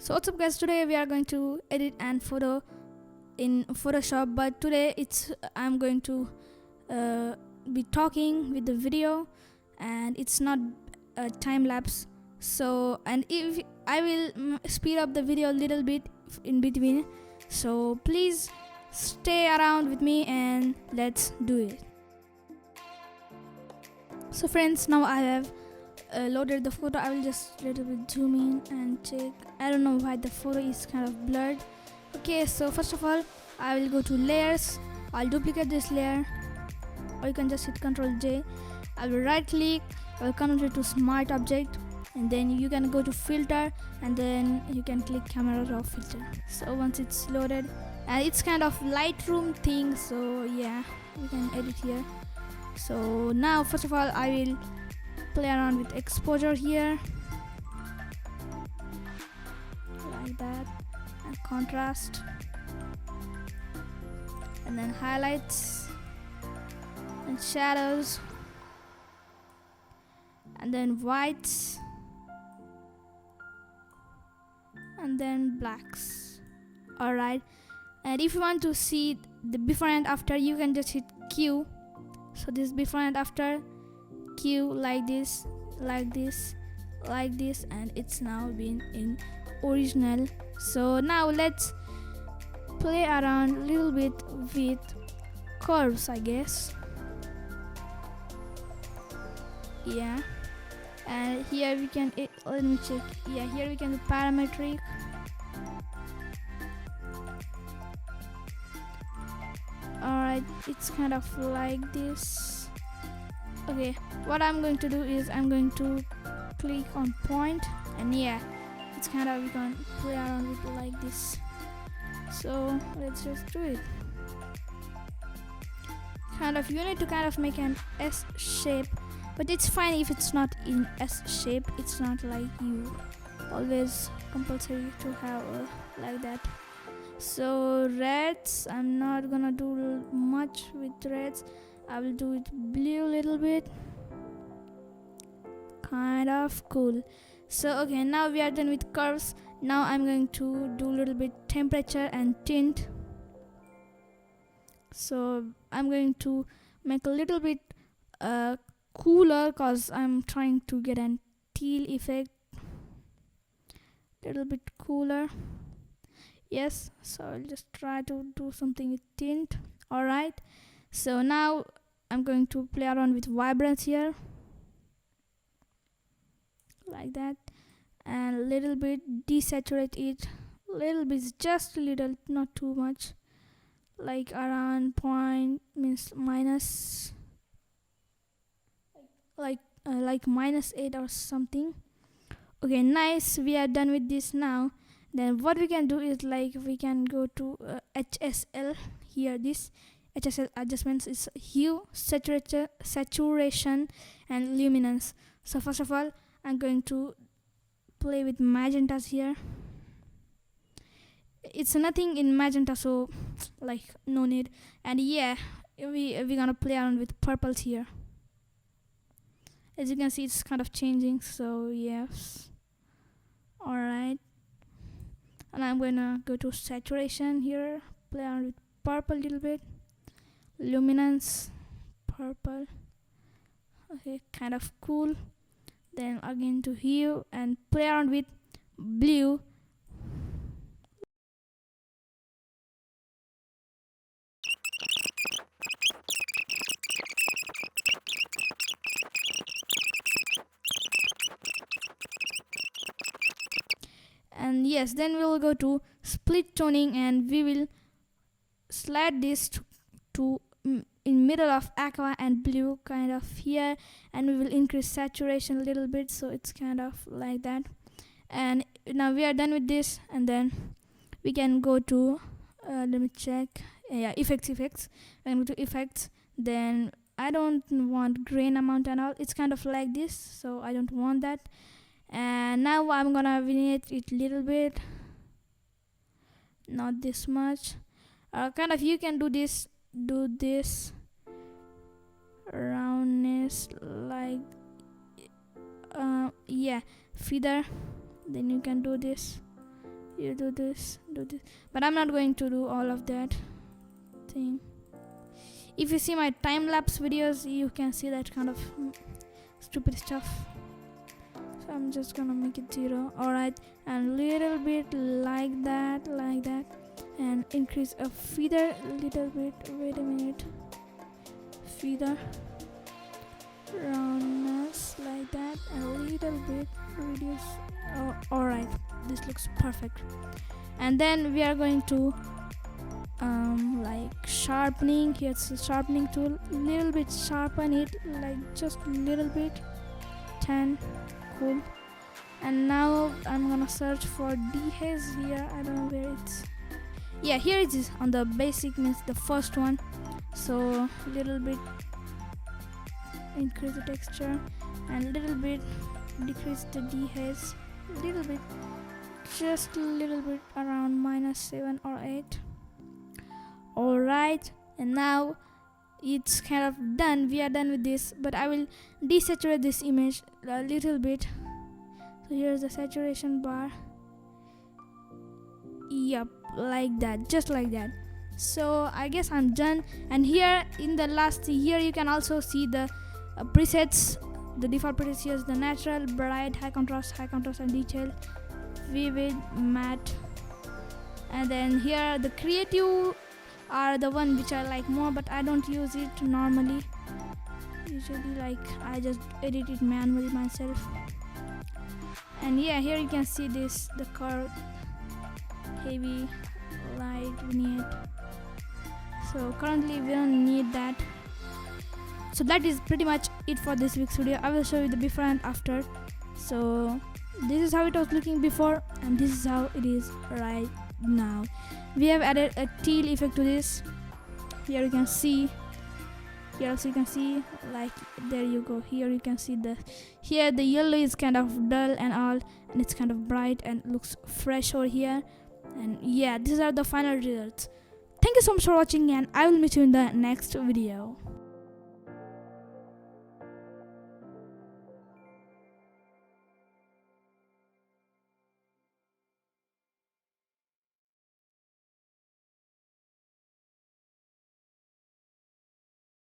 So what's up guys, today we are going to edit and photo in Photoshop, but today I'm going to be talking with the video and it's not a time lapse. So, and if I will speed up the video a little bit in between, so please stay around with me and let's do it. So friends, now I have loaded the photo. I will just little bit zoom in and check. I don't know why the photo is kind of blurred. Okay, so first of all I will go to layers. I'll duplicate this layer, or you can just hit Ctrl J. I will right click, I will convert it to smart object, and then you can go to filter and then you can click camera raw filter. So once it's loaded, and it's kind of Lightroom thing, so yeah, we can edit here. So now first of all I will play around with exposure here like that, and contrast, and then highlights and shadows, and then whites, and then blacks. Alright, and if you want to see the before and after, you can just hit Q. So this before and after, Q, like this, like this, like this, and it's now been in original. So now let's play around a little bit with curves, I guess. Yeah, and here we can let me check. Yeah, here we can do parametric. Alright, it's kind of like this. Okay, what I'm going to do is I'm going to click on point, and yeah, it's kind of, we can play around with it like this. So let's just do it. Kind of, you need to kind of make an S shape, but it's fine if it's not in S shape. It's not like you always compulsory to have like that. So reds, I'm not gonna do much with reds. I will do it blue a little bit. Kind of cool. So okay, now we are done with curves. Now I'm going to do a little bit temperature and tint. So I'm going to make a little bit cooler, cause I'm trying to get an teal effect. Little bit cooler. Yes, so I'll just try to do something with tint. Alright, so now I'm going to play around with vibrance here like that, and a little bit desaturate it, little bit, just a little, not too much, like around point means minus, like -8 or something. Okay, nice, we are done with this. Now then what we can do is, like, we can go to HSL here. This HSL adjustments is hue, saturation and luminance. So first of all I'm going to play with magentas here. It's nothing in magenta, so like no need. And yeah, we're gonna play around with purples here. As you can see, it's kind of changing, so yes. Alright, and I'm gonna go to saturation here, play around with purple a little bit, luminance, purple. Okay, kind of cool. Then again to hue and play around with blue. And yes, then we'll go to split toning, and we will slide this to in middle of aqua and blue, kind of here, and we will increase saturation a little bit, so it's kind of like that. And now we are done with this, and then we can go to let me check. Yeah, effects. And go to effects. Then I don't want grain amount and all, it's kind of like this, so I don't want that. And now I'm gonna vignette it a little bit, not this much. Kind of, you can do this roundness, like yeah, feather. Then you can do this you do this, but I'm not going to do all of that thing. If you see my time-lapse videos, you can see that kind of stupid stuff. So I'm just gonna make it 0. Alright, and little bit like that, and increase a feather little bit. Wait a minute, feather roundness like that, and a little bit reduce. Oh, alright, this looks perfect. And then we are going to like sharpening. Here's the sharpening tool, little bit sharpen it, like just a little bit. 10. Cool. And now I'm gonna search for dehaze here. I don't know where it's. Yeah, here it is on the basic, means the first one. So little bit increase the texture and little bit decrease the dehaze, little bit, just a little bit, around -7 or 8. Alright, and now it's kind of done. We are done with this, but I will desaturate this image a little bit. So here's the saturation bar. Yep, like that, just like that. So I guess I'm done. And here in the last, here you can also see the presets. The default presets here is the natural, bright, high contrast, and detail, vivid, matte. And then here the creative are the one which I like more, but I don't use it normally. Usually, like, I just edit it manually myself. And yeah, here you can see this, the curve, heavy, light, vignette. So currently we don't need that. So that is pretty much it for this week's video. I will show you the before and after. So this is how it was looking before, and this is how it is right now. We have added a teal effect to this. Here you can see, here also you can see, like, there you go. Here you can see the yellow is kind of dull and all, and it's kind of bright and looks fresh over here. And yeah, these are the final results. Thank you so much for watching, and I will meet you in the next video.